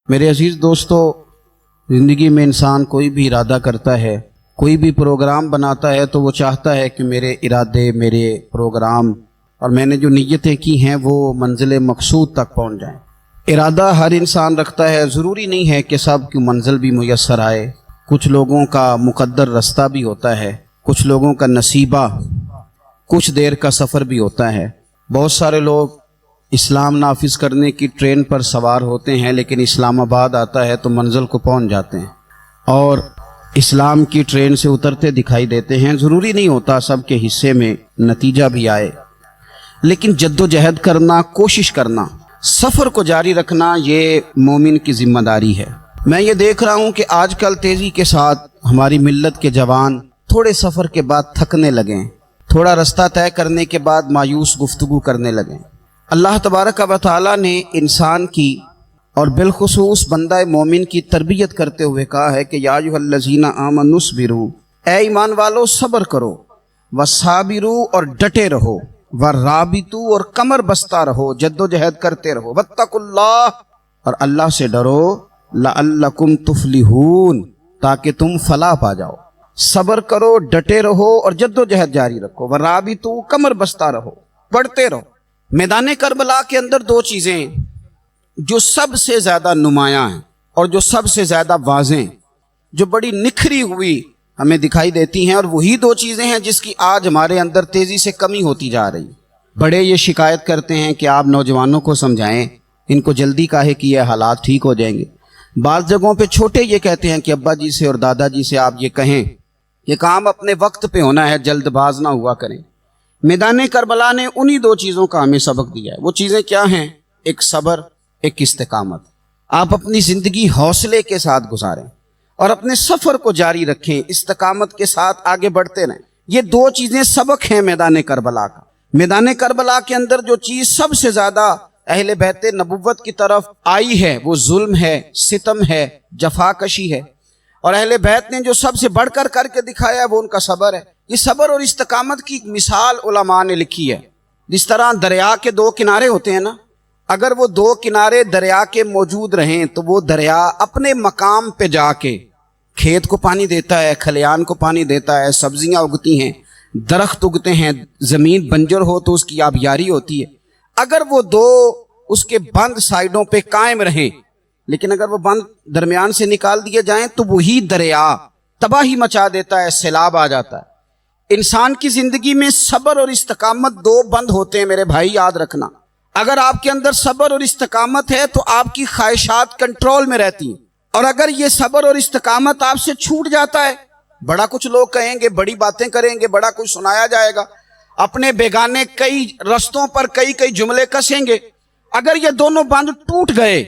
میرے عزیز دوستو، زندگی میں انسان کوئی بھی ارادہ کرتا ہے، کوئی بھی پروگرام بناتا ہے تو وہ چاہتا ہے کہ میرے ارادے، میرے پروگرام اور میں نے جو نیتیں کی ہیں وہ منزل مقصود تک پہنچ جائیں۔ ارادہ ہر انسان رکھتا ہے، ضروری نہیں ہے کہ سب کی منزل بھی میسر آئے۔ کچھ لوگوں کا مقدر رستہ بھی ہوتا ہے، کچھ لوگوں کا نصیبہ کچھ دیر کا سفر بھی ہوتا ہے۔ بہت سارے لوگ اسلام نافذ کرنے کی ٹرین پر سوار ہوتے ہیں، لیکن اسلام آباد آتا ہے تو منزل کو پہنچ جاتے ہیں اور اسلام کی ٹرین سے اترتے دکھائی دیتے ہیں۔ ضروری نہیں ہوتا سب کے حصے میں نتیجہ بھی آئے، لیکن جد و جہد کرنا، کوشش کرنا، سفر کو جاری رکھنا، یہ مومن کی ذمہ داری ہے۔ میں یہ دیکھ رہا ہوں کہ آج کل تیزی کے ساتھ ہماری ملت کے جوان تھوڑے سفر کے بعد تھکنے لگیں، تھوڑا رستہ طے کرنے کے بعد مایوس گفتگو کرنے لگیں۔ اللہ تبارک و تعالیٰ نے انسان کی اور بالخصوص بندہ مومن کی تربیت کرتے ہوئے کہا ہے کہ یا ایھا الذین آمنوا اصبروا، اے ایمان والو صبر کرو، وصابروا اور ڈٹے رہو، ورابطوا اور کمر بستہ رہو، جد و جہد کرتے رہو، واتقوا اللہ اور اللہ سے ڈرو، لعلکم تفلحون تاکہ تم فلاح پا جاؤ۔ صبر کرو، ڈٹے رہو اور جد و جہد جاری رکھو، ورابطوا کمر بستہ رہو، پڑھتے رہو۔ میدان کربلا کے اندر دو چیزیں جو سب سے زیادہ نمایاں ہیں اور جو سب سے زیادہ واضح ہیں، جو بڑی نکھری ہوئی ہمیں دکھائی دیتی ہیں، اور وہی دو چیزیں ہیں جس کی آج ہمارے اندر تیزی سے کمی ہوتی جا رہی۔ بڑے یہ شکایت کرتے ہیں کہ آپ نوجوانوں کو سمجھائیں، ان کو جلدی کاہے کہ یہ حالات ٹھیک ہو جائیں گے۔ بعض جگہوں پہ چھوٹے یہ کہتے ہیں کہ ابا جی سے اور دادا جی سے آپ یہ کہیں کہ کام اپنے وقت پہ ہونا ہے، جلد باز نہ ہوا کریں۔ میدان کربلا نے انہی دو چیزوں کا ہمیں سبق دیا ہے۔ وہ چیزیں کیا ہیں؟ ایک صبر، ایک استقامت۔ آپ اپنی زندگی حوصلے کے ساتھ گزاریں اور اپنے سفر کو جاری رکھیں، استقامت کے ساتھ آگے بڑھتے رہیں۔ یہ دو چیزیں سبق ہیں میدان کربلا کا۔ میدان کربلا کے اندر جو چیز سب سے زیادہ اہل بیت نبوت کی طرف آئی ہے وہ ظلم ہے، ستم ہے، جفا کشی ہے، اور اہل بیت نے جو سب سے بڑھ کر کر کے دکھایا ہے وہ ان کا صبر ہے۔ یہ صبر اور استقامت کی مثال علماء نے لکھی ہے۔ جس طرح دریا کے دو کنارے ہوتے ہیں نا، اگر وہ دو کنارے دریا کے موجود رہیں تو وہ دریا اپنے مقام پہ جا کے کھیت کو پانی دیتا ہے، کھلیان کو پانی دیتا ہے، سبزیاں اگتی ہیں، درخت اگتے ہیں، زمین بنجر ہو تو اس کی آبیاری ہوتی ہے۔ اگر وہ دو اس کے بند سائیڈوں پہ قائم رہیں، لیکن اگر وہ بند درمیان سے نکال دیے جائیں تو وہی دریا تباہی مچا دیتا ہے، سیلاب آ جاتا ہے۔ انسان کی زندگی میں صبر اور استقامت دو بند ہوتے ہیں میرے بھائی، یاد رکھنا۔ اگر آپ کے اندر صبر اور استقامت ہے تو آپ کی خواہشات کنٹرول میں رہتی ہیں، اور اگر یہ صبر اور استقامت آپ سے چھوٹ جاتا ہے، بڑا کچھ لوگ کہیں گے، بڑی باتیں کریں گے، بڑا کچھ سنایا جائے گا، اپنے بیگانے کئی رستوں پر کئی جملے کسیں گے۔ اگر یہ دونوں بند ٹوٹ گئے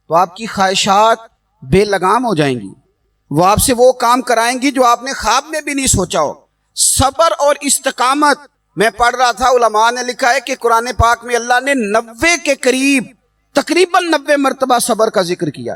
تو آپ کی خواہشات بے لگام ہو جائیں گی، وہ آپ سے وہ کام کرائیں گی جو آپ نے خواب میں بھی نہیں سوچا ہو۔ صبر اور استقامت، میں پڑھ رہا تھا، علماء نے لکھا ہے کہ قرآن پاک میں اللہ نے 90 کے قریب، تقریباً 90 مرتبہ صبر کا ذکر کیا،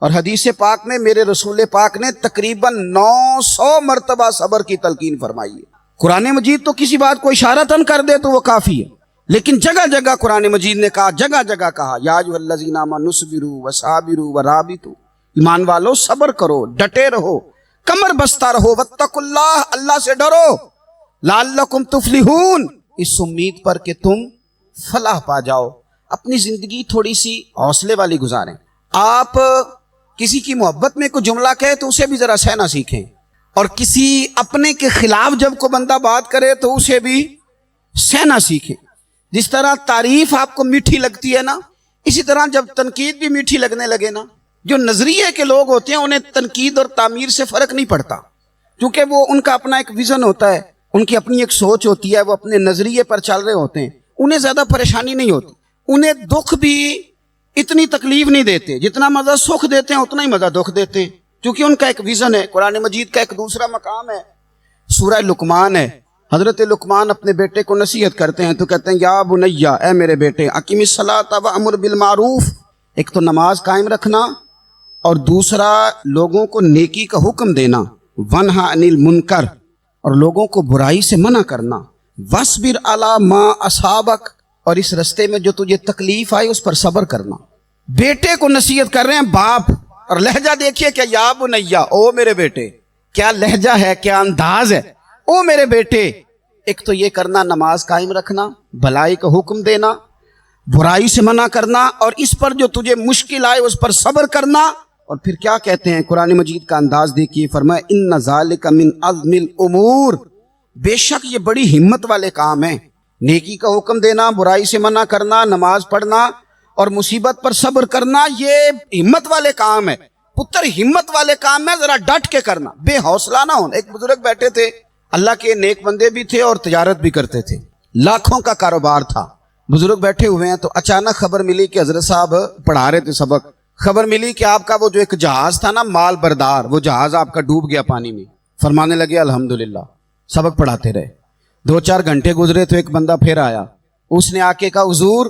اور حدیث پاک میں میرے رسول پاک نے تقریباً 900 مرتبہ صبر کی تلقین فرمائی ہے۔ قرآن مجید تو کسی بات کو اشارتاً کر دے تو وہ کافی ہے، لیکن جگہ جگہ قرآن مجید نے کہا، جگہ جگہ کہا، یا ایھا الذین آمنوا اصبروا وصابروا ورابطوا، ایمان والو صبر کرو، ڈٹے رہو، کمر بستہ رہو، واتقوا اللہ، اللہ سے ڈرو، لعلکم تفلحون، اس امید پر کہ تم فلاح پا جاؤ۔ اپنی زندگی تھوڑی سی حوصلے والی گزاریں۔ آپ کسی کی محبت میں کوئی جملہ کہے تو اسے بھی ذرا سہنا سیکھیں، اور کسی اپنے کے خلاف جب کوئی بندہ بات کرے تو اسے بھی سہنا سیکھیں۔ جس طرح تعریف آپ کو میٹھی لگتی ہے نا، اسی طرح جب تنقید بھی میٹھی لگنے لگے نا، جو نظریے کے لوگ ہوتے ہیں انہیں تنقید اور تعمیر سے فرق نہیں پڑتا، کیونکہ وہ ان کا اپنا ایک ویژن ہوتا ہے، ان کی اپنی ایک سوچ ہوتی ہے، وہ اپنے نظریے پر چل رہے ہوتے ہیں، انہیں زیادہ پریشانی نہیں ہوتی، انہیں دکھ بھی اتنی تکلیف نہیں دیتے، جتنا مزہ سکھ دیتے ہیں اتنا ہی مزہ دکھ دیتے ہیں، کیونکہ ان کا ایک ویژن ہے۔ قرآن مجید کا ایک دوسرا مقام ہے، سورہ لقمان ہے۔ حضرت لقمان اپنے بیٹے کو نصیحت کرتے ہیں تو کہتے ہیں، یا بنیا، اے میرے بیٹے، اقیم الصلاۃ وامر بالمعروف، ایک تو نماز قائم رکھنا، اور دوسرا لوگوں کو نیکی کا حکم دینا، ونہا عن المنکر، اور لوگوں کو برائی سے منع کرنا، واصبر علی ما اصابک، اور اس رستے میں جو تجھے تکلیف آئی اس پر صبر کرنا۔ بیٹے کو نصیحت کر رہے ہیں باپ، اور لہجہ دیکھیے کہ یا بنیا، او میرے بیٹے، کیا لہجہ ہے، کیا انداز ہے، او میرے بیٹے۔ ایک تو یہ کرنا، نماز قائم رکھنا، بھلائی کا حکم دینا، برائی سے منع کرنا، اور اس پر جو تجھے مشکل آئے اس پر صبر کرنا۔ اور پھر کیا کہتے ہیں قرآن مجید کا انداز دیکھیے، فرمایا ان ذالک من عزم الامور، بے شک یہ بڑی ہمت والے کام ہیں۔ نیکی کا حکم دینا، برائی سے منع کرنا، نماز پڑھنا اور مصیبت پر صبر کرنا، یہ ہمت والے کام ہے پتر، ہمت والے کام ہے، ذرا ڈٹ کے کرنا، بے حوصلہ نہ ہونا۔ ایک بزرگ بیٹھے تھے، اللہ کے نیک بندے بھی تھے اور تجارت بھی کرتے تھے، لاکھوں کا کاروبار تھا۔ بزرگ بیٹھے ہوئے ہیں تو اچانک خبر ملی کہ حضرت صاحب پڑھا رہے تھے سبق، خبر ملی کہ آپ کا وہ جو ایک جہاز تھا نا مال بردار، وہ جہاز آپ کا ڈوب گیا پانی میں۔ فرمانے لگے الحمدللہ، سبق پڑھاتے رہے۔ 2-4 گھنٹے گزرے تو ایک بندہ پھر آیا، اس نے آ کے کہا حضور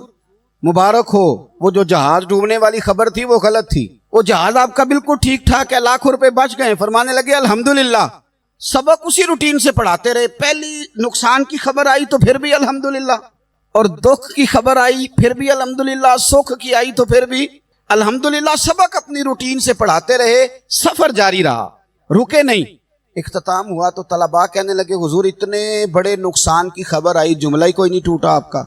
مبارک ہو، وہ جو جہاز ڈوبنے والی خبر تھی وہ غلط تھی، وہ جہاز آپ کا بالکل ٹھیک ٹھاک ہے، لاکھوں روپے بچ گئے۔ فرمانے لگے الحمدللہ۔ سبق اسی روٹین سے پڑھاتے رہے، پہلی نقصان کی خبر آئی تو پھر بھی الحمدللہ، اور دکھ کی خبر آئی پھر بھی الحمدللہ، سکھ کی آئی تو پھر بھی الحمدللہ۔ سبق اپنی روٹین سے پڑھاتے رہے، سفر جاری رہا، رکے نہیں۔ اختتام ہوا تو طلباء کہنے لگے حضور اتنے بڑے نقصان کی خبر آئی، جملہ ہی کوئی نہیں ٹوٹا آپ کا،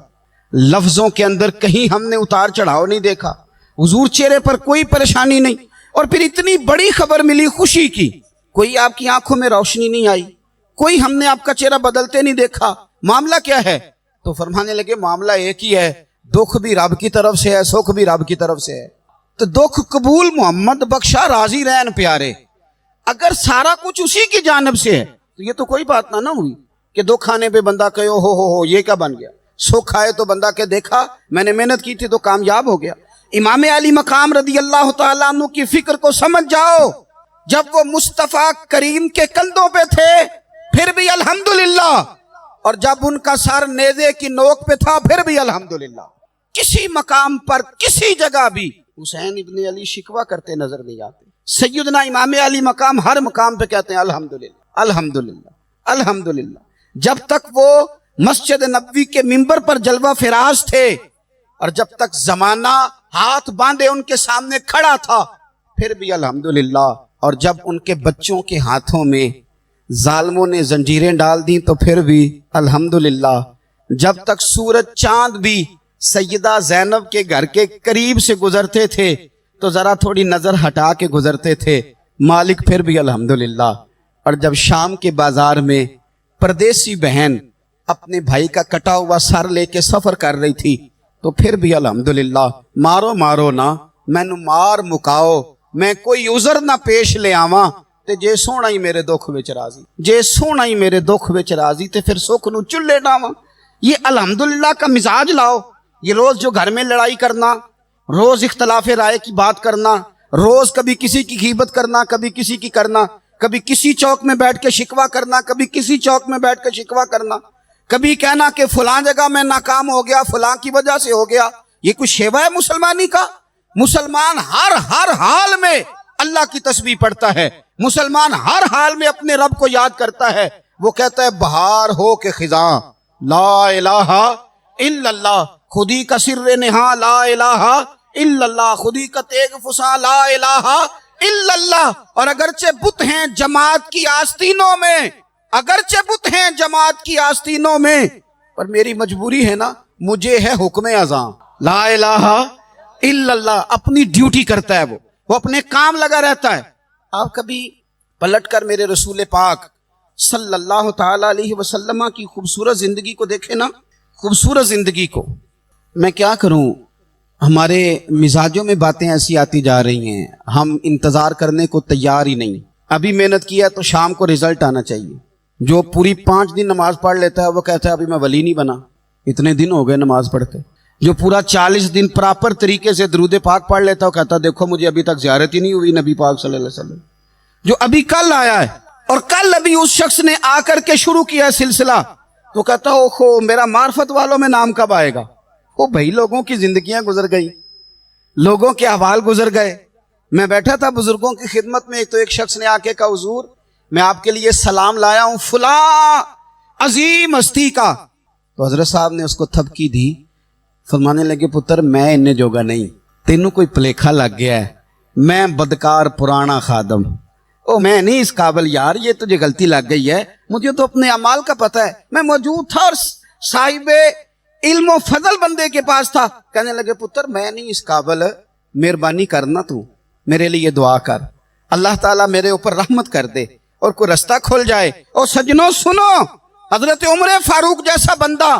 لفظوں کے اندر کہیں ہم نے اتار چڑھاؤ نہیں دیکھا، حضور چہرے پر کوئی پریشانی نہیں، اور پھر اتنی بڑی خبر ملی خوشی کی، کوئی آپ کی آنکھوں میں روشنی نہیں آئی، کوئی ہم نے آپ کا چہرہ بدلتے نہیں دیکھا، معاملہ کیا ہے؟ تو فرمانے لگے معاملہ ایک ہی ہے، دکھ بھی رب کی طرف سے ہے، سکھ بھی رب کی طرف سے ہے، تو دکھ قبول محمد بخشا راضی رہن پیارے، اگر سارا کچھ اسی کی جانب سے ہے تو یہ تو کوئی بات نہ ہوئی کہ دکھ آنے پہ بندہ کہے ہو یہ کیا بن گیا، سکھ آئے تو بندہ کہ دیکھا میں نے محنت کی تھی تو کامیاب ہو گیا۔ امام علی مقام رضی اللہ تعالیٰ عنہ کی فکر کو سمجھ جاؤ، جب وہ مصطفیٰ کریم کے کندھوں پہ تھے پھر بھی الحمدللہ، اور جب ان کا سر نیزے کی نوک پہ تھا پھر بھی الحمدللہ۔ کسی مقام پر کسی جگہ بھی حسین ابن علی شکوہ کرتے نظر نہیں آتے، سیدنا امام علی مقام ہر مقام پہ کہتے ہیں الحمدللہ الحمدللہ الحمدللہ۔ جب تک وہ مسجد نبوی کے منبر پر جلوہ فراز تھے، اور جب تک زمانہ ہاتھ باندھے ان کے سامنے کھڑا تھا پھر بھی الحمدللہ، اور جب ان کے بچوں کے ہاتھوں میں ظالموں نے زنجیریں ڈال دیں تو پھر بھی الحمدللہ، جب تک سورج چاند بھی سیدہ زینب کے گھر کے قریب سے گزرتے تھے تو ذرا تھوڑی نظر ہٹا کے گزرتے تھے، مالک پھر بھی الحمدللہ، اور جب شام کے بازار میں پردیسی بہن اپنے بھائی کا کٹا ہوا سر لے کے سفر کر رہی تھی تو پھر بھی الحمدللہ۔ مارو نہ مینو مار مکاؤ، میں کوئی عذر نہ پیش لے آواں تے جے سونا ہی میرے دکھ وچ راضی، جے سونا ہی میرے دکھ وچ راضی تے پھر سکھ نو چلے ڈاواں۔ یہ الحمدللہ کا مزاج لاؤ۔ یہ روز جو گھر میں لڑائی کرنا، روز اختلاف رائے کی بات کرنا، روز کبھی کسی کی غیبت کرنا، کبھی کسی کی کرنا، کبھی کسی چوک میں بیٹھ کے شکوہ کرنا، کبھی کسی چوک میں بیٹھ کے شکوہ کرنا، کبھی کہنا کہ فلاں جگہ میں ناکام ہو گیا، فلاں کی وجہ سے ہو گیا، یہ کوئی شیوا ہے مسلمانی کا؟ مسلمان ہر حال میں اللہ کی تسبیح پڑھتا ہے، مسلمان ہر حال میں اپنے رب کو یاد کرتا ہے۔ وہ کہتا ہے بہار ہو کے خزاں لا الہ الا اللہ، خودی کا سر نہاں لا الہ الا اللہ، خودی کا تیغ فساں لا الہ الا اللہ۔ اور اگرچہ بت ہیں جماعت کی آستینوں میں، اگرچہ بت ہیں جماعت کی آستینوں میں، پر میری مجبوری ہے نا، مجھے ہے حکم اذاں لا الہ الا اللہ۔ اپنی ڈیوٹی کرتا ہے، وہ اپنے کام لگا رہتا ہے۔ آپ کبھی پلٹ کر میرے رسول پاک صلی اللہ تعالی علیہ وسلم کی خوبصورت زندگی کو دیکھیں نا، خوبصورت زندگی کو۔ میں کیا کروں، ہمارے مزاجوں میں باتیں ایسی آتی جا رہی ہیں، ہم انتظار کرنے کو تیار ہی نہیں۔ ابھی محنت کیا تو شام کو رزلٹ آنا چاہیے۔ جو پوری 5 دن نماز پڑھ لیتا ہے وہ کہتا ہے ابھی میں ولی نہیں بنا، اتنے دن ہو گئے نماز پڑھتے۔ جو پورا 40 دن پراپر طریقے سے درود پاک پڑھ لیتا ہے وہ کہتا ہے دیکھو مجھے ابھی تک زیارت ہی نہیں ہوئی نبی پاک صلی اللہ علیہ وسلم۔ جو ابھی کل آیا ہے اور کل ابھی اس شخص نے آ کر کے شروع کیا ہے سلسلہ، تو کہتا ہے اوہو میرا معرفت والوں میں نام کب آئے گا؟ وہ بھائی لوگوں کی زندگیاں گزر گئی، لوگوں کے احوال گزر گئے۔ میں بیٹھا تھا بزرگوں کی خدمت میں، تو ایک شخص نے آ کے کہا حضور میں آپ کے لیے سلام لایا ہوں فلاں عظیم ہستی کا۔ تو حضرت صاحب نے اس کو تھپکی دی، فرمانے لگے پتر میں انہیں جوگا نہیں، تینوں کوئی پلیکھا لگ گیا ہے، میں بدکار پرانا خادم، او میں نہیں اس قابل یار، یہ تجھے غلطی لگ گئی ہے، مجھے تو اپنے اعمال کا پتہ ہے، میں موجود تھا اور صاحب علم و فضل بندے کے پاس تھا۔ کہنے لگے پتر میں نہیں اس قابل، مہربانی کرنا تو میرے لیے دعا کر، اللہ تعالیٰ میرے اوپر رحمت کر دے اور کوئی رستہ کھل جائے۔ اور سجنوں سنو، حضرت عمر فاروق جیسا بندہ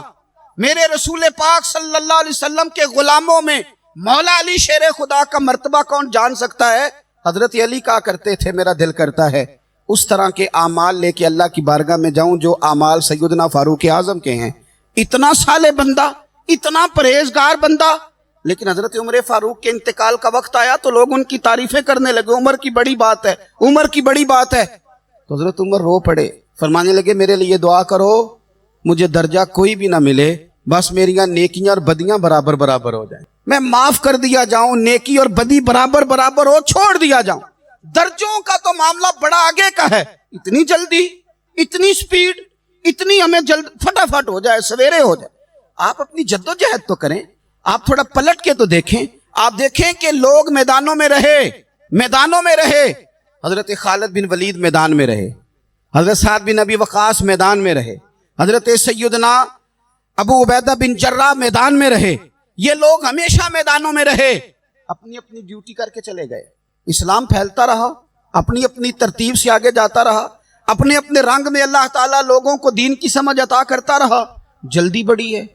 میرے رسول پاک صلی اللہ علیہ وسلم کے غلاموں میں مولا علی شیر خدا کا مرتبہ کون جان سکتا ہے؟ حضرت علی کہا کرتے تھے میرا دل کرتا ہے اس طرح کے اعمال لے کے اللہ کی بارگاہ میں جاؤں جو اعمال سیدنا فاروق اعظم کے ہیں۔ اتنا صالح بندہ، اتنا پرہیزگار بندہ، لیکن حضرت عمر فاروق کے انتقال کا وقت آیا تو لوگ ان کی تعریفیں کرنے لگے، عمر کی بڑی بات ہے، عمر کی بڑی بات ہے۔ تو حضرت عمر رو پڑے، فرمانے لگے میرے لیے دعا کرو، مجھے درجہ کوئی بھی نہ ملے، بس میریاں نیکیاں اور بدیاں برابر برابر ہو جائیں، میں معاف کر دیا جاؤں، نیکی اور بدی برابر برابر ہو، چھوڑ دیا جاؤں۔ درجوں کا تو معاملہ بڑا آگے کا ہے، اتنی جلدی، اتنی سپیڈ، اتنی ہمیں جلد فٹافٹ ہو جائے، سویرے ہو جائے۔ آپ اپنی جد و جہد تو کریں، آپ تھوڑا پلٹ کے تو دیکھیں، آپ دیکھیں کہ لوگ میدانوں میں رہے، میدانوں میں رہے، حضرت خالد بن ولید میدان میں رہے، حضرت سعد بن ابی وقاص میدان میں رہے، حضرت سیدنا ابو عبیدہ بن جراح میدان میں رہے، یہ لوگ ہمیشہ میدانوں میں رہے، اپنی اپنی ڈیوٹی کر کے چلے گئے، اسلام پھیلتا رہا، اپنی اپنی ترتیب سے آگے جاتا رہا، اپنے اپنے رنگ میں اللہ تعالیٰ لوگوں کو دین کی سمجھ عطا کرتا رہا۔ جلدی بڑی ہے،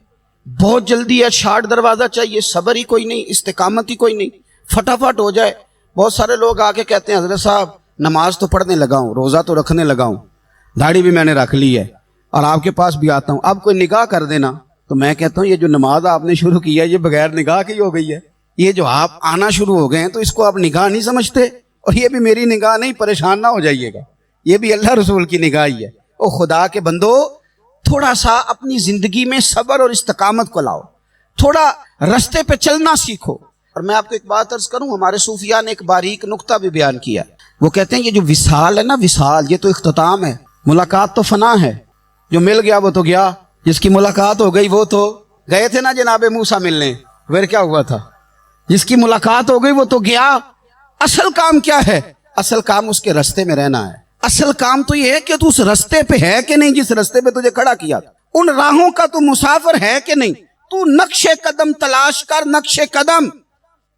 بہت جلدی ہے، شارٹ دروازہ چاہیے، صبر ہی کوئی نہیں، استقامت ہی کوئی نہیں، فٹافٹ ہو جائے۔ بہت سارے لوگ آ کے کہتے ہیں حضرت صاحب نماز تو پڑھنے لگا ہوں، روزہ تو رکھنے لگا ہوں، داڑھی بھی میں نے رکھ لی ہے اور آپ کے پاس بھی آتا ہوں، اب کوئی نگاہ کر دینا۔ تو میں کہتا ہوں یہ جو نماز آپ نے شروع کی ہے یہ بغیر نگاہ کی ہو گئی ہے، یہ جو آپ آنا شروع ہو گئے ہیں تو اس کو آپ نگاہ نہیں سمجھتے، اور یہ بھی میری نگاہ نہیں، پریشان نہ ہو جائیے گا، یہ بھی اللہ رسول کی نگاہ ہی ہے۔ او خدا کے بندو، تھوڑا سا اپنی زندگی میں صبر اور استقامت کو لاؤ، تھوڑا رستے پہ چلنا سیکھو۔ اور میں آپ کو ایک بات عرض کروں، ہمارے صوفیاء نے ایک باریک نقطہ بھی بیان کیا، وہ کہتے ہیں یہ جو وصال ہے نا، وصال، یہ تو اختتام ہے، ملاقات تو فنا ہے، جو مل گیا وہ تو گیا، جس کی ملاقات ہو گئی وہ تو گئے تھے نا جناب موسیٰ ملنے، پھر کیا ہوا تھا؟ جس کی ملاقات ہو گئی وہ تو گیا۔ اصل کام کیا ہے؟ اصل کام اس کے رستے میں رہنا ہے، اصل کام تو یہ ہے کہ تو اس رستے پہ ہے کہ نہیں، جس رستے پہ تجھے کھڑا کیا تھا، ان راہوں کا تو مسافر ہے کہ نہیں، تو نقش قدم تلاش کر، نقش قدم۔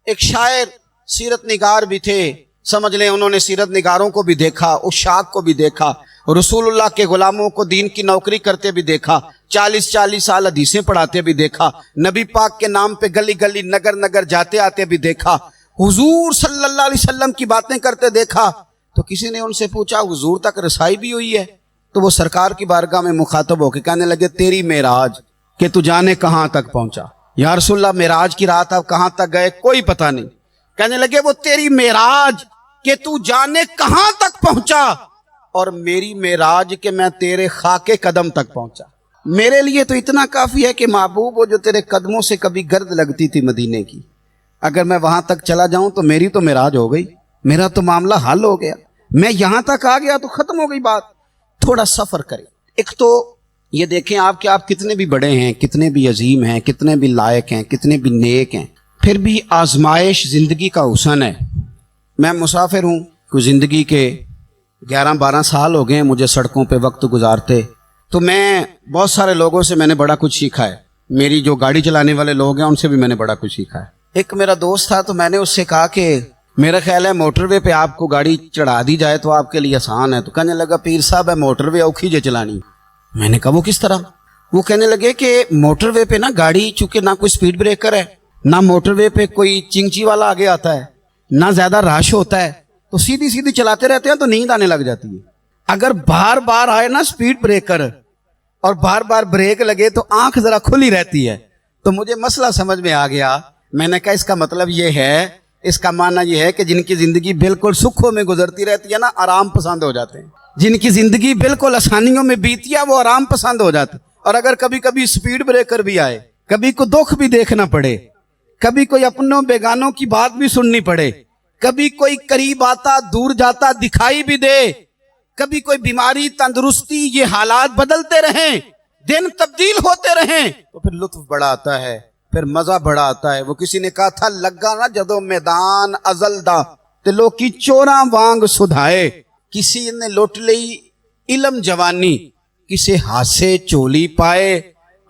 ایک شاعر سیرت نگار بھی تھے، سمجھ لیں انہوں نے سیرت نگاروں کو بھی دیکھا، عشاق کو بھی دیکھا، رسول اللہ کے غلاموں کو دین کی نوکری کرتے بھی دیکھا، 40 سال حدیثیں پڑھاتے بھی دیکھا، نبی پاک کے نام پہ گلی گلی نگر نگر جاتے آتے بھی دیکھا، حضور صلی اللہ علیہ وسلم کی باتیں کرتے دیکھا۔ تو کسی نے ان سے پوچھا حضور تک رسائی بھی ہوئی ہے؟ تو وہ سرکار کی بارگاہ میں مخاطب ہو کے کہنے لگے تیری معراج کہ تو جانے کہاں تک پہنچا، یا رسول اللہ معراج کی رات آپ کہاں تک گئے کوئی پتہ نہیں، کہنے لگے وہ تیری معراج کہ تو جانے کہاں تک پہنچا، اور میری معراج کہ میں تیرے خاک قدم تک پہنچا۔ میرے لیے تو اتنا کافی ہے کہ محبوب وہ جو تیرے قدموں سے کبھی گرد لگتی تھی مدینے کی، اگر میں وہاں تک چلا جاؤں تو میری تو معراج ہو گئی، میرا تو معاملہ حل ہو گیا، میں یہاں تک آ گیا تو ختم ہو گئی بات۔ تھوڑا سفر کریں۔ ایک تو یہ دیکھیں آپ کہ آپ کتنے بھی بڑے ہیں، کتنے بھی عظیم ہیں، کتنے بھی لائق ہیں، کتنے بھی نیک ہیں، پھر بھی آزمائش زندگی کا حسن ہے۔ میں مسافر ہوں، کوئی زندگی کے 11-12 سال ہو گئے ہیں مجھے سڑکوں پہ وقت گزارتے، تو میں بہت سارے لوگوں سے میں نے بڑا کچھ سیکھا ہے، میری جو گاڑی چلانے والے لوگ ہیں ان سے بھی میں نے بڑا کچھ سیکھا ہے۔ ایک میرا دوست تھا تو میں نے اس سے کہا کہ میرا خیال ہے موٹر وے پہ آپ کو گاڑی چڑھا دی جائے تو آپ کے لیے آسان ہے، تو کہنے لگا پیر صاحب ہے موٹر وے اوکھی جے چلانی۔ میں نے کہا وہ کس طرح؟ وہ کہنے لگے کہ موٹر وے پہ نا گاڑی چونکہ نہ کوئی سپیڈ بریکر ہے، نہ موٹر وے پہ کوئی چنگچی والا آگے آتا ہے، نہ زیادہ رش ہوتا ہے، تو سیدھی سیدھی چلاتے رہتے ہیں تو نیند آنے لگ جاتی ہے۔ اگر بار بار آئے نا سپیڈ بریکر اور بار بار بریک لگے تو آنکھ ذرا کھلی رہتی ہے۔ تو مجھے مسئلہ سمجھ میں آ گیا، میں نے کہا اس کا مطلب یہ ہے، اس کا معنی یہ ہے کہ جن کی زندگی بالکل سکھوں میں گزرتی رہتی ہے نا، آرام پسند ہو جاتے ہیں، جن کی زندگی بالکل آسانیوں میں بیتی ہے وہ آرام پسند ہو جاتے ہیں۔ اور اگر کبھی کبھی سپیڈ بریکر بھی آئے، کبھی کوئی دکھ بھی دیکھنا پڑے، کبھی کوئی اپنوں بیگانوں کی بات بھی سننی پڑے، کبھی کوئی قریب آتا دور جاتا دکھائی بھی دے، کبھی کوئی بیماری تندرستی، یہ حالات بدلتے رہیں، دن تبدیل ہوتے رہیں، تو پھر لطف بڑا آتا ہے، پھر مزہ بڑا آتا ہے. وہ کسی نے کہا تھا لگا نا جدو میدان ازل دا تے لوکی چوراں وانگ سدھائے. کسی نے لٹ لئی علم جوانی, کسے ہاسے چولی پائے.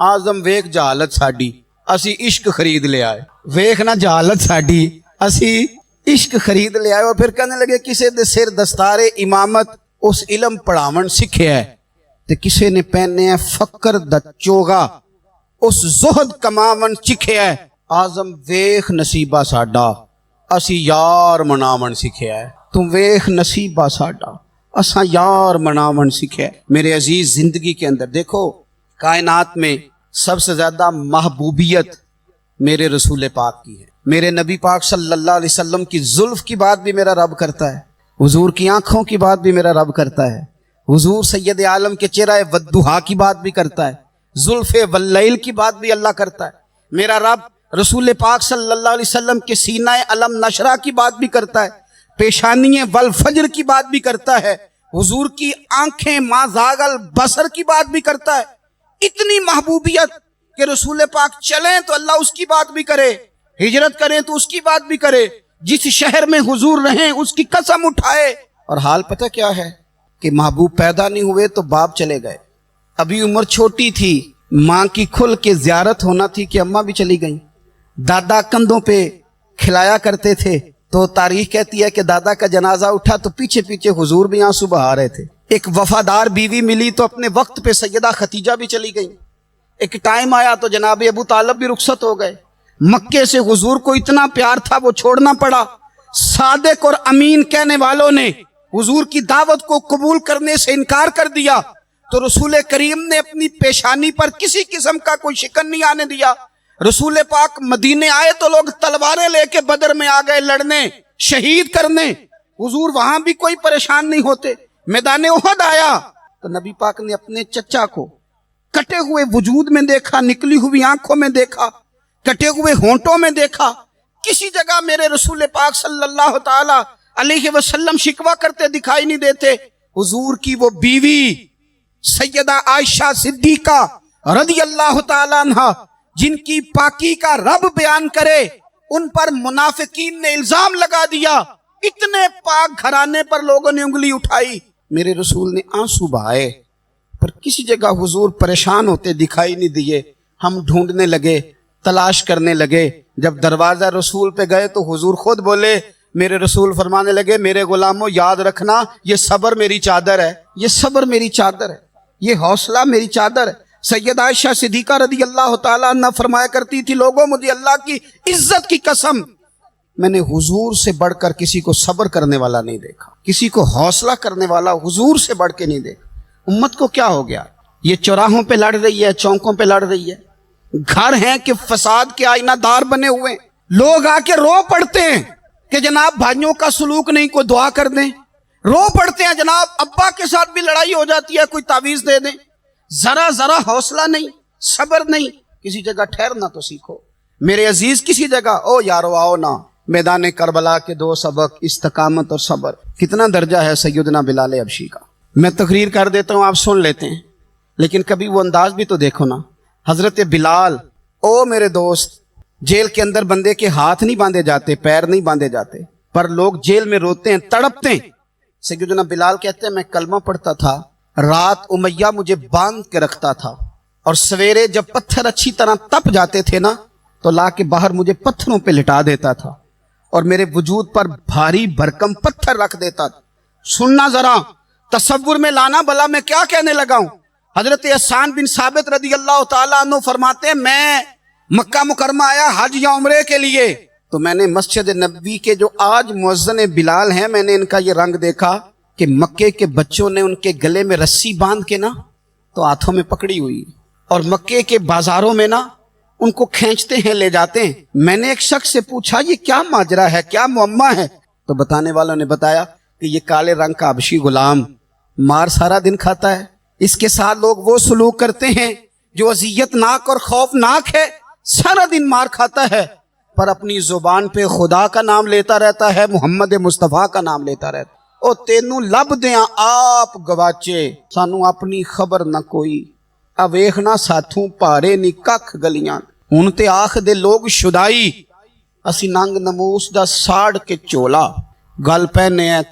آزم ویخ جہالت ساڈی, اسی عشق خرید لے آئے. ویخ نہ جہالت ساڈی, اسی عشق خرید لے آئے. اور پھر کہنے لگے کسے دے سر دستار امامت اس علم پڑھاون سکھیا ہے, تے کسے نے پہنے ہے فقر دا چوغا اس زہد کماون سکھیا ہے. آزم ویخ نصیبہ ساڈا, اسی یار مناون سکھیا ہے. تم ویخ نصیبہ ساڈا, اساں یار مناون سکھیا ہے. میرے عزیز زندگی کے اندر دیکھو, کائنات میں سب سے زیادہ محبوبیت میرے رسول پاک کی ہے. میرے نبی پاک صلی اللہ علیہ وسلم کی زلف کی بات بھی میرا رب کرتا ہے, حضور کی آنکھوں کی بات بھی میرا رب کرتا ہے, حضور سید عالم کے چہرہ والضحیٰ کی بات بھی کرتا ہے, زلف واللیل کی بات بھی اللہ کرتا ہے. میرا رب رسول پاک صلی اللہ علیہ وسلم کے سینہ علم نشرہ کی بات بھی کرتا ہے, پیشانی والفجر کی بات بھی کرتا ہے, حضور کی آنکھیں ما زاغ البصر کی بات بھی کرتا ہے. اتنی محبوبیت کہ رسول پاک چلیں تو اللہ اس کی بات بھی کرے, ہجرت کریں تو اس کی بات بھی کرے, جس شہر میں حضور رہیں اس کی قسم اٹھائے. اور حال پتہ کیا ہے کہ محبوب پیدا نہیں ہوئے تو باپ چلے گئے. ابھی عمر چھوٹی تھی, ماں کی کھل کے زیارت ہونا تھی کہ اماں بھی چلی گئیں. دادا کندھوں پہ کھلایا کرتے تھے, تو تاریخ کہتی ہے کہ دادا کا جنازہ اٹھا تو پیچھے پیچھے حضور بھی آنسو بہا رہے تھے. ایک وفادار بیوی ملی تو اپنے وقت پہ سیدہ خدیجہ بھی چلی گئیں. ایک ٹائم آیا تو جناب ابو طالب بھی رخصت ہو گئے. مکے سے حضور کو اتنا پیار تھا وہ چھوڑنا پڑا. صادق اور امین کہنے والوں نے حضور کی دعوت کو قبول کرنے سے انکار کر دیا, تو رسول کریم نے اپنی پیشانی پر کسی قسم کا کوئی شکن نہیں آنے دیا. رسول پاک مدینے آئے تو لوگ تلواریں لے کے بدر میں آ گئے لڑنے, شہید کرنے. حضور وہاں بھی کوئی پریشان نہیں ہوتے. میدان احد آیا تو نبی پاک نے اپنے چچا کو کٹے ہوئے وجود میں دیکھا, نکلی ہوئی آنکھوں میں دیکھا, کٹے ہوئے ہونٹوں میں دیکھا. کسی جگہ میرے رسول پاک صلی اللہ تعالی علیہ وسلم شکوہ کرتے دکھائی نہیں دیتے. حضور کی وہ بیوی سیدہ عائشہ صدیقہ رضی اللہ تعالی عنہ, جن کی پاکی کا رب بیان کرے, ان پر منافقین نے الزام لگا دیا. اتنے پاک گھرانے پر لوگوں نے انگلی اٹھائی. میرے رسول نے آنسو بہائے, پر کسی جگہ حضور پریشان ہوتے دکھائی نہیں دیے. ہم ڈھونڈنے لگے, تلاش کرنے لگے. جب دروازہ رسول پہ گئے تو حضور خود بولے. میرے رسول فرمانے لگے, میرے غلاموں یاد رکھنا, یہ صبر میری چادر ہے, یہ صبر میری چادر ہے, یہ حوصلہ میری چادر ہے. سیدہ عائشہ صدیقہ رضی اللہ تعالیٰ عنہ فرمایا کرتی تھی, لوگوں مجھے اللہ کی عزت کی قسم, میں نے حضور سے بڑھ کر کسی کو صبر کرنے والا نہیں دیکھا, کسی کو حوصلہ کرنے والا حضور سے بڑھ کے نہیں دیکھا. امت کو کیا ہو گیا؟ یہ چوراہوں پہ لڑ رہی ہے, چوکوں پہ لڑ رہی ہے. گھر ہیں کہ فساد کے آئینہ دار بنے ہوئے. لوگ آ کے رو پڑتے ہیں کہ جناب بھائیوں کا سلوک نہیں, کوئی دعا کر دیں. رو پڑتے ہیں جناب ابا کے ساتھ بھی لڑائی ہو جاتی ہے, کوئی تعویذ دے دیں. ذرا حوصلہ نہیں, صبر نہیں. کسی جگہ ٹھہرنا تو سیکھو میرے عزیز. کسی جگہ او یارو آؤ نا, میدان کربلا کے 2 سبق, استقامت اور صبر. کتنا درجہ ہے سیدنا بلال حبشی کا. میں تقریر کر دیتا ہوں, آپ سن لیتے ہیں, لیکن کبھی وہ انداز بھی تو دیکھو نا. حضرت بلال, او میرے دوست, جیل کے اندر بندے کے ہاتھ نہیں باندھے جاتے, پیر نہیں باندھے جاتے, پر لوگ جیل میں روتے ہیں, تڑپتے ہیں. سیدنا بلال کہتے ہیں میں کلمہ پڑھتا تھا, رات امیہ مجھے باندھ کے رکھتا تھا, اور سویرے جب پتھر اچھی طرح تپ جاتے تھے نا تو لا کے باہر مجھے پتھروں پہ لٹا دیتا تھا, اور میرے وجود پر بھاری بھرکم پتھر رکھ دیتا تھا. سننا ذرا, تصور میں لانا بلا میں کیا کہنے لگا ہوں. حضرت حسان بن ثابت رضی اللہ تعالیٰ عنہ فرماتے ہیں, میں مکہ مکرمہ آیا حج یا عمرے کے لیے, تو میں نے مسجد نبوی کے جو آج مؤذن بلال ہیں, میں نے ان کا یہ رنگ دیکھا کہ مکے کے بچوں نے ان کے گلے میں رسی باندھ کے نا تو ہاتھوں میں پکڑی ہوئی, اور مکے کے بازاروں میں نا ان کو کھینچتے ہیں, لے جاتے ہیں. میں نے ایک شخص سے پوچھا یہ کیا ماجرا ہے, کیا معمہ ہے؟ تو بتانے والوں نے بتایا کہ یہ کالے رنگ کا حبشی غلام مار سارا دن کھاتا ہے, اس کے ساتھ لوگ وہ سلوک کرتے ہیں جو اذیت ناک اور خوفناک ہے. سارا دن مار کھاتا ہے پر اپنی زبان پہ خدا کا نام لیتا رہتا ہے, محمد مصطفیٰ کا نام لیتا رہتا ہے. او تینوں لب دیاں آپ گواچے, سانو اپنی خبر نہ کوئی, اویخنا ساتھوں پارے نی ککھ گلیاں. ਹੁਣ ਤੇ ਆਖਦੇ ਲੋਕ ਸ਼ੁਦਾਈ, ਅਸੀਂ ਨੰਗ ਨਮੂਸ ਦਾ ਸਾੜ ਕੇ ਝੋਲਾ, ਗਲ ਪਹਿਨੇ ਹੈ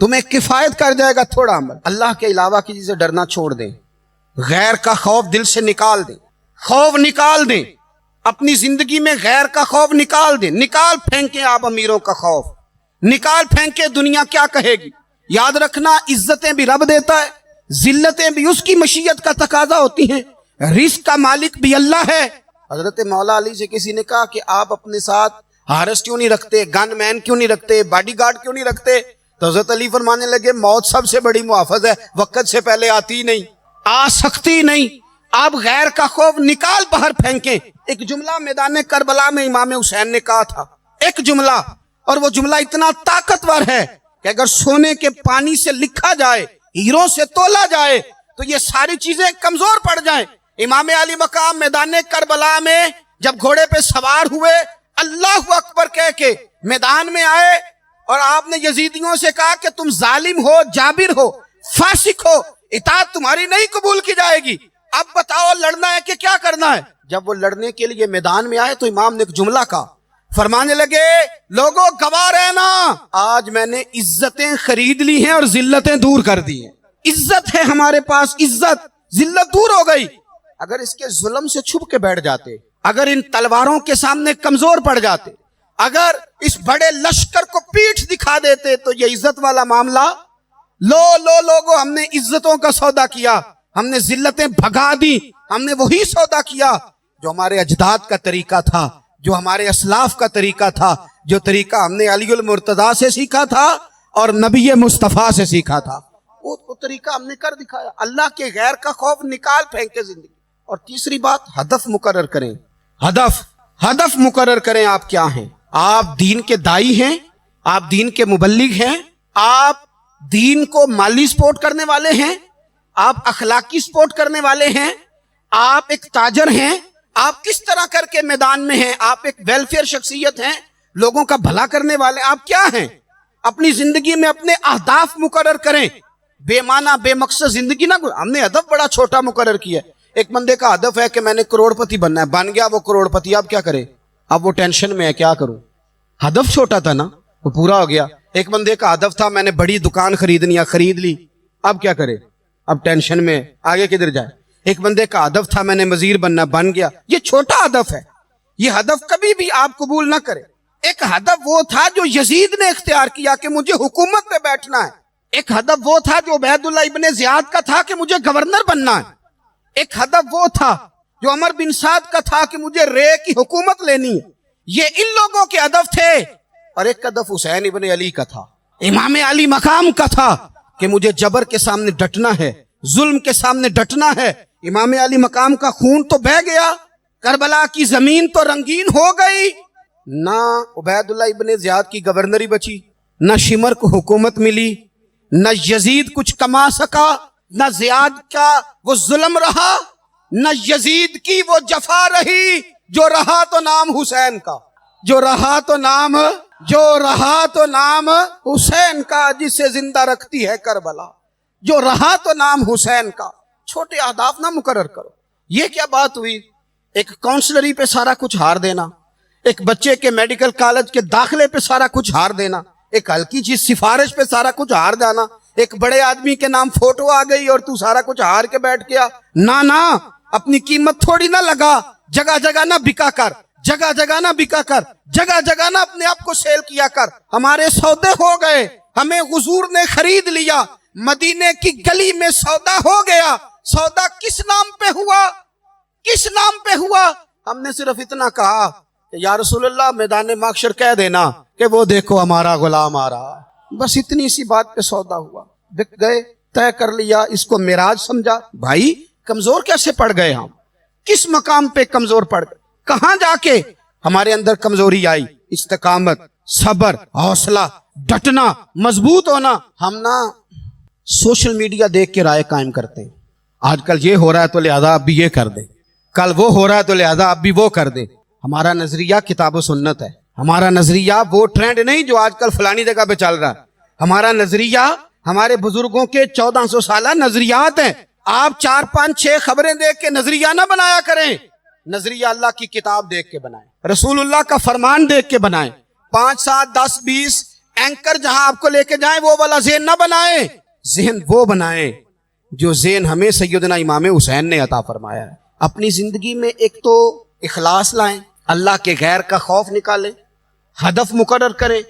تمہیں کفایت کر جائے گا تھوڑا عمل. اللہ کے علاوہ کسی سے ڈرنا چھوڑ دیں, غیر کا خوف دل سے نکال دیں, خوف نکال دیں, اپنی زندگی میں غیر کا خوف نکال دیں, نکال پھینکیں آپ امیروں کا خوف, نکال پھینکیں دنیا کیا کہے گی. یاد رکھنا عزتیں بھی رب دیتا ہے, ذلتیں بھی اس کی مشیت کا تقاضا ہوتی ہیں, رزق کا مالک بھی اللہ ہے. حضرت مولا علی سے کسی نے کہا کہ آپ اپنے ساتھ ہارس کیوں نہیں رکھتے, گن مین کیوں نہیں رکھتے, باڈی گارڈ کیوں نہیں رکھتے؟ تو حضرت علی فرمانے لگے موت سب سے بڑی محافظ ہے, وقت سے پہلے آتی نہیں, آ سکتی نہیں. آپ غیر کا خوف نکال باہر پھینکیں. ایک جملہ میدان کربلا میں امام حسین نے کہا تھا, ایک جملہ, اور وہ جملہ اتنا طاقتور ہے کہ اگر سونے کے پانی سے لکھا جائے, ہیروں سے تولا جائے تو یہ ساری چیزیں کمزور پڑ جائیں. امام علی مقام میدان کربلا میں جب گھوڑے پہ سوار ہوئے, اللہ اکبر کہہ کے میدان میں آئے, اور آپ نے یزیدیوں سے کہا کہ تم ظالم ہو, جابر ہو, فاسق ہو, اطاعت تمہاری نہیں قبول کی جائے گی, اب بتاؤ لڑنا ہے کہ کیا کرنا ہے. جب وہ لڑنے کے لیے میدان میں آئے تو امام نے ایک جملہ کہا, فرمانے لگے لوگوں گواہ رہنا, آج میں نے عزتیں خرید لی ہیں اور ذلتیں دور کر دی ہیں. عزت ہے ہمارے پاس, عزت, ذلت دور ہو گئی. اگر اس کے ظلم سے چھپ کے بیٹھ جاتے, اگر ان تلواروں کے سامنے کمزور پڑ جاتے, اگر اس بڑے لشکر کو پیٹھ دکھا دیتے تو یہ عزت والا معاملہ, لوگوں ہم نے عزتوں کا سودا کیا, ہم نے ذلتیں بھگا دی, ہم نے وہی سودا کیا جو ہمارے اجداد کا طریقہ تھا, جو ہمارے اسلاف کا طریقہ تھا, جو طریقہ ہم نے علی المرتضیٰ سے سیکھا تھا اور نبی مصطفیٰ سے سیکھا تھا, وہ طریقہ ہم نے کر دکھایا. اللہ کے غیر کا خوف نکال پھینکے زندگی. اور تیسری بات, ہدف مقرر کریں, ہدف مقرر کریں. آپ کیا ہیں؟ آپ دین کے دائی ہیں, آپ دین کے مبلغ ہیں, آپ دین کو مالی سپورٹ کرنے والے ہیں, آپ اخلاقی سپورٹ کرنے والے ہیں, آپ ایک تاجر ہیں, آپ کس طرح کر کے میدان میں ہیں, آپ ایک ویلفیئر شخصیت ہیں, لوگوں کا بھلا کرنے والے, آپ کیا ہیں؟ اپنی زندگی میں اپنے اہداف مقرر کریں. بے معنی بے مقصد زندگی نہ. ہم نے ہدف بڑا چھوٹا مقرر کیا. ایک بندے کا ہدف ہے کہ میں نے کروڑ پتی بننا ہے, بن گیا وہ کروڑ پتی, اب کیا کرے؟ اب وہ ٹینشن میں ہے, کیا کروں؟ ہدف چھوٹا تھا نا, وہ پورا ہو گیا. ایک بندے کا ہدف تھا میں نے بڑی دکان خریدنی ہے, خرید لی, اب کیا کرے؟ اب ٹینشن میں, آگے کدھر جائے؟ ایک بندے کا ہدف تھا میں نے وزیر بننا, بن گیا. یہ چھوٹا ہدف ہے, یہ ہدف کبھی بھی آپ قبول نہ کریں. ایک ہدف وہ تھا جو یزید نے اختیار کیا کہ مجھے حکومت پہ بیٹھنا ہے. ایک ہدف وہ تھا جو عبید اللہ ابن زیاد کا تھا کہ مجھے گورنر بننا ہے. ایک ہدف وہ تھا جو عمر بن سعد کا تھا کہ مجھے رے کی حکومت لینی ہے. یہ ان لوگوں کے ہدف تھے. اور ایک ہدف حسین ابن علی کا تھا, امام علی مقام کا تھا کہ مجھے جبر کے سامنے ڈٹنا ہے, ظلم کے سامنے ڈٹنا ہے. امام علی مقام کا خون تو بہہ گیا, کربلا کی زمین تو رنگین ہو گئی, نہ عبید اللہ ابن زیاد کی گورنری بچی, نہ شمر کو حکومت ملی, نہ یزید کچھ کما سکا, نہ زیاد کا وہ ظلم رہا, نہ یزید کی وہ جفا رہی. جو رہا تو نام حسین کا, جو رہا تو نام حسین کا, جسے زندہ رکھتی ہے کربلا. جو رہا تو نام حسین کا. چھوٹے اہداف نہ مقرر کرو. یہ کیا بات ہوئی؟ ایک کاؤنسلری پہ سارا کچھ ہار دینا, ایک بچے کے میڈیکل کالج کے داخلے پہ سارا کچھ ہار دینا, ایک ہلکی چیز سفارش پہ سارا کچھ ہار جانا, ایک بڑے آدمی کے نام فوٹو آ گئی اور تو سارا کچھ ہار کے بیٹھ گیا. نہ, اپنی قیمت تھوڑی نہ لگا, جگہ جگہ نہ بکا کر, جگہ جگہ نہ بکا کر, جگہ جگہ نہ اپنے آپ کو سیل کیا کر. ہمارے سودے ہو گئے, ہمیں حضور نے خرید لیا, مدینے کی گلی میں سودا ہو گیا. سودا کس نام پہ ہوا؟ کس نام پہ ہوا؟ ہم نے صرف اتنا کہا کہ یا رسول اللہ میدان محشر کہہ دینا کہ وہ دیکھو ہمارا غلام آ رہا. بس اتنی سی بات پہ سودا ہوا, بک گئے, طے کر لیا, اس کو معراج سمجھا. بھائی کمزور کیسے پڑ گئے ہم؟ کس مقام پہ کمزور پڑ گئے؟ کہاں جا کے ہمارے اندر کمزوری آئی؟ استقامت, صبر, حوصلہ, ڈٹنا, مضبوط ہونا. ہم نہ سوشل میڈیا دیکھ کے رائے قائم کرتے ہیں. آج کل یہ ہو رہا ہے تو لہذا اب بھی یہ کر دیں, کل وہ ہو رہا ہے تو لہذا اب بھی وہ کر دیں. ہمارا نظریہ کتاب و سنت ہے. ہمارا نظریہ وہ ٹرینڈ نہیں جو آج کل فلانی جگہ پہ چل رہا ہے. ہمارا نظریہ ہمارے بزرگوں کے 1400 سالہ نظریات ہیں. آپ 4 5 6 خبریں دیکھ کے نظریہ نہ بنایا کریں. نظریہ اللہ کی کتاب دیکھ کے بنائیں, رسول اللہ کا فرمان دیکھ کے بنائیں. 5 7 10 20 اینکر جہاں آپ کو لے کے جائیں وہ والا ذہن نہ بنائیں، ذہن وہ بنائیں جو ذہن ہمیں سیدنا امام حسین نے عطا فرمایا ہے۔ اپنی زندگی میں ایک تو اخلاص لائیں، اللہ کے غیر کا خوف نکالیں، ہدف مقرر کریں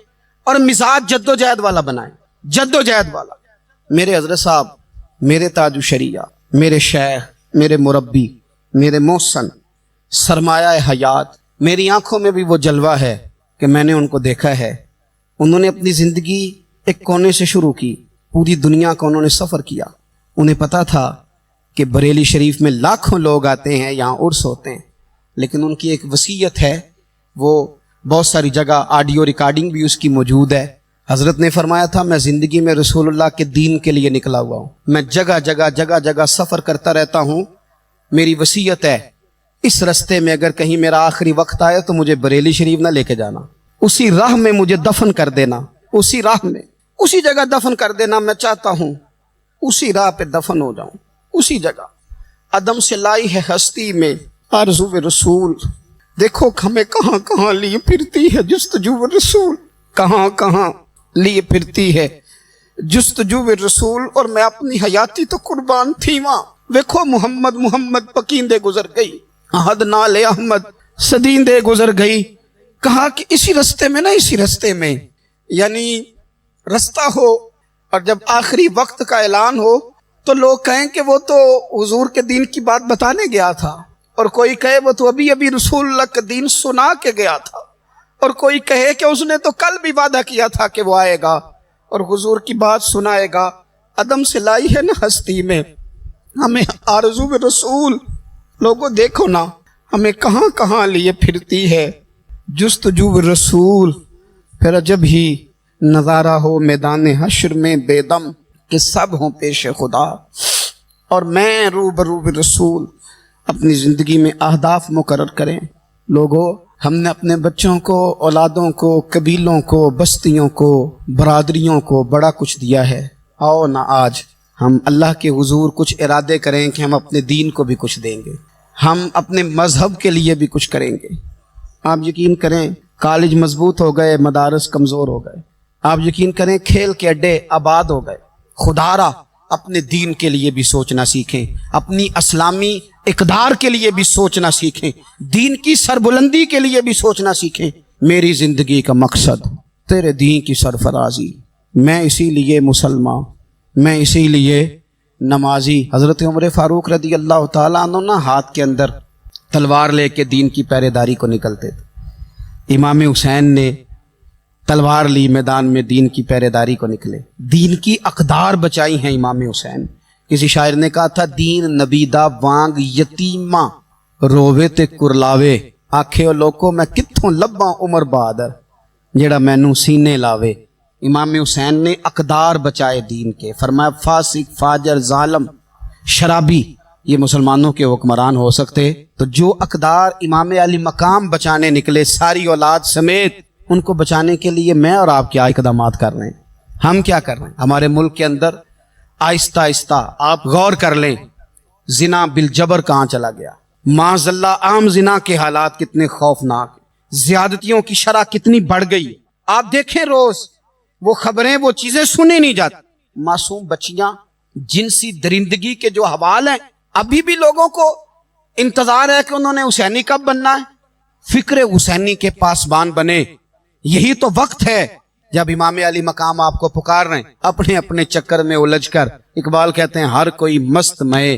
اور مزاج جد و جہد والا بنائیں، جد و جہد والا۔ میرے حضرت صاحب، میرے تاج الشریعہ، میرے شیخ، میرے مربی، میرے محسن، سرمایہ حیات، میری آنکھوں میں بھی وہ جلوہ ہے کہ میں نے ان کو دیکھا ہے۔ انہوں نے اپنی زندگی ایک کونے سے شروع کی، پوری دنیا کا انہوں نے سفر کیا۔ انہیں پتا تھا کہ بریلی شریف میں لاکھوں لوگ آتے ہیں، یہاں عرس ہوتے ہیں، لیکن ان کی ایک وصیت ہے، وہ بہت ساری جگہ آڈیو ریکارڈنگ بھی اس کی موجود ہے۔ حضرت نے فرمایا تھا میں زندگی میں رسول اللہ کے دین کے لیے نکلا ہوا ہوں، میں جگہ جگہ سفر کرتا رہتا ہوں، میری وصیت ہے اس رستے میں اگر کہیں میرا آخری وقت آئے تو مجھے بریلی شریف نہ لے کے جانا، اسی راہ میں مجھے دفن کر دینا، اسی راہ میں اسی جگہ دفن کر دینا، میں چاہتا ہوں اسی راہ پہ دفن ہو جاؤں، اسی جگہ۔ عدم سے لائی ہے ہستی میں آرزو رسول، دیکھو ہمیں کہاں کہاں لیے پھرتی ہے جستجو رسول، کہاں کہاں لیے پھرتی ہے جستجو رسول، اور میں اپنی حیاتی تو قربان تھی وہاں۔ دیکھو محمد محمد پکیندے گزر گئی، احد نال احمد صدیندے گزر گئی۔ کہا کہ اسی رستے میں نا، اسی رستے میں، یعنی رستہ ہو اور جب آخری وقت کا اعلان ہو تو لوگ کہیں کہ وہ تو حضور کے دین کی بات بتانے گیا تھا، اور کوئی کہے وہ تو ابھی رسول اللہ کا دین سنا کے گیا تھا، اور کوئی کہے کہ اس نے تو کل بھی وعدہ کیا تھا کہ وہ آئے گا اور حضور کی بات سنائے گا۔ عدم سے لائی ہے نا ہستی میں ہمیں آرزو رسول، لوگوں دیکھو نا ہمیں کہاں کہاں لیے پھرتی ہے جستجو رسول۔ پھر جب ہی نظارہ ہو میدان حشر میں بے دم کہ سب ہوں پیش خدا، اور میں روبرو رسول۔ اپنی زندگی میں اہداف مقرر کریں لوگوں۔ ہم نے اپنے بچوں کو، اولادوں کو، قبیلوں کو، بستیوں کو، برادریوں کو بڑا کچھ دیا ہے۔ آؤ نہ آج ہم اللہ کے حضور کچھ ارادے کریں کہ ہم اپنے دین کو بھی کچھ دیں گے، ہم اپنے مذہب کے لیے بھی کچھ کریں گے۔ آپ یقین کریں کالج مضبوط ہو گئے، مدارس کمزور ہو گئے، آپ یقین کریں کھیل کے اڈے آباد ہو گئے۔ خدارا اپنے دین کے لیے بھی سوچنا سیکھیں، اپنی اسلامی اقدار کے لیے بھی سوچنا سیکھیں، دین کی سربلندی کے لیے بھی سوچنا سیکھیں۔ میری زندگی کا مقصد تیرے دین کی سرفرازی، میں اسی لیے مسلمان، میں اسی لیے نمازی۔ حضرت عمر فاروق رضی اللہ تعالیٰ عنہ نا ہاتھ کے اندر تلوار لے کے دین کی پہرے داری کو نکلتے تھے۔ امام حسین نے تلوار لی، میدان میں دین کی پہرے داری کو نکلے، دین کی اقدار بچائی ہیں امام حسین۔ کسی شاعر نے کہا تھا دین نبیدہ وانگ یتیماں رووے تے کرلاوے، آکھے او لوکو میں کتھوں لباں عمر بہادر جیڑا مینوں سینے لاوے۔ امام حسین نے اقدار بچائے دین کے۔ فرمایا فاسق، فاجر، ظالم، شرابی یہ مسلمانوں کے حکمران ہو سکتے، تو جو اقدار امام علی مقام بچانے نکلے ساری اولاد سمیت، ان کو بچانے کے لیے میں اور آپ کیا اقدامات کر رہے ہیں؟ ہم کیا کر رہے ہیں؟ ہمارے ملک کے اندر آہستہ آہستہ آپ غور کر لیں، زنا بالجبر کہاں چلا گیا، معاذ اللہ عام زنا کے حالات کتنے خوفناک، زیادتیوں کی شرح کتنی بڑھ گئی۔ آپ دیکھیں روز وہ خبریں، وہ چیزیں سنی نہیں جاتی۔ معصوم بچیاں، جنسی درندگی کے جو حوال ہیں، ابھی بھی لوگوں کو انتظار ہے کہ انہوں نے حسینی کب بننا ہے، فکر حسینی کے پاسبان بنے۔ یہی تو وقت ہے جب امام علی مقام آپ کو پکار رہے ہیں، اپنے اپنے چکر میں الجھ کر۔ اقبال کہتے ہیں ہر کوئی مست مئے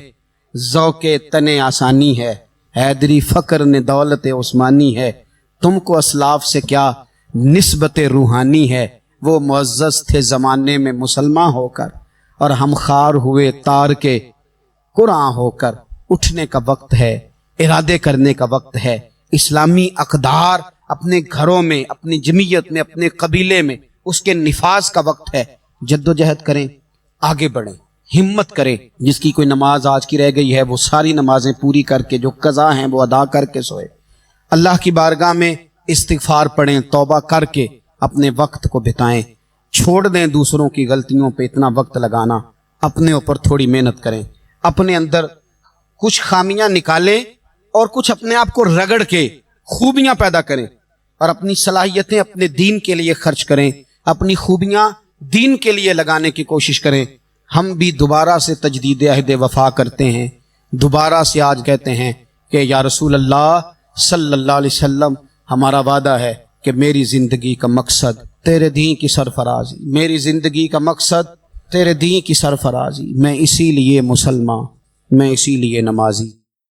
ذوق تنے آسانی ہے، حیدری فقر نے دولت عثمانی ہے، تم کو اسلاف سے کیا نسبت روحانی ہے، وہ معزز تھے زمانے میں مسلمان ہو کر، اور ہم خار ہوئے تار کے قرآن ہو کر۔ اٹھنے کا وقت ہے، ارادے کرنے کا وقت ہے، اسلامی اقدار اپنے گھروں میں، اپنی جمعیت میں، اپنے قبیلے میں اس کے نفاذ کا وقت ہے۔ جد و جہد کریں، آگے بڑھیں، ہمت کریں۔ جس کی کوئی نماز آج کی رہ گئی ہے وہ ساری نمازیں پوری کر کے، جو قضا ہیں وہ ادا کر کے سوئے۔ اللہ کی بارگاہ میں استغفار پڑھیں، توبہ کر کے اپنے وقت کو بتائیں، چھوڑ دیں دوسروں کی غلطیوں پہ اتنا وقت لگانا، اپنے اوپر تھوڑی محنت کریں، اپنے اندر کچھ خامیاں نکالیں اور کچھ اپنے آپ کو رگڑ کے خوبیاں پیدا کریں، اور اپنی صلاحیتیں اپنے دین کے لیے خرچ کریں۔ اپنی خوبیاں دین کے لیے لگانے کی کوشش کریں. ہم بھی دوبارہ سے تجدید عہد وفا کرتے ہیں, دوبارہ سے آج کہتے ہیں کہ یا رسول اللہ صلی اللہ علیہ وسلم, ہمارا وعدہ ہے کہ میری زندگی کا مقصد تیرے دین کی سرفرازی, میری زندگی کا مقصد تیرے دین کی سرفرازی, میں اسی لیے مسلمان, میں اسی لیے نمازی.